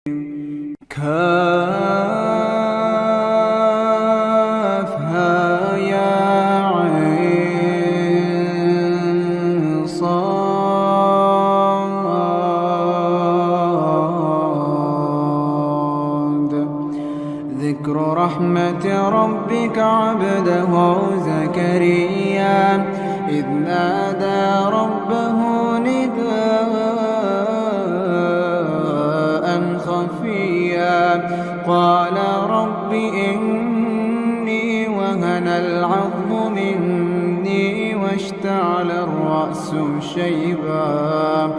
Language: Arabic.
كافها يا عين صاد. ذكر رحمة ربك عبده زكريا إذ نادى ربه نداء خفيا قال رب إني وهن العظم مني واشتعل الرأس شيبا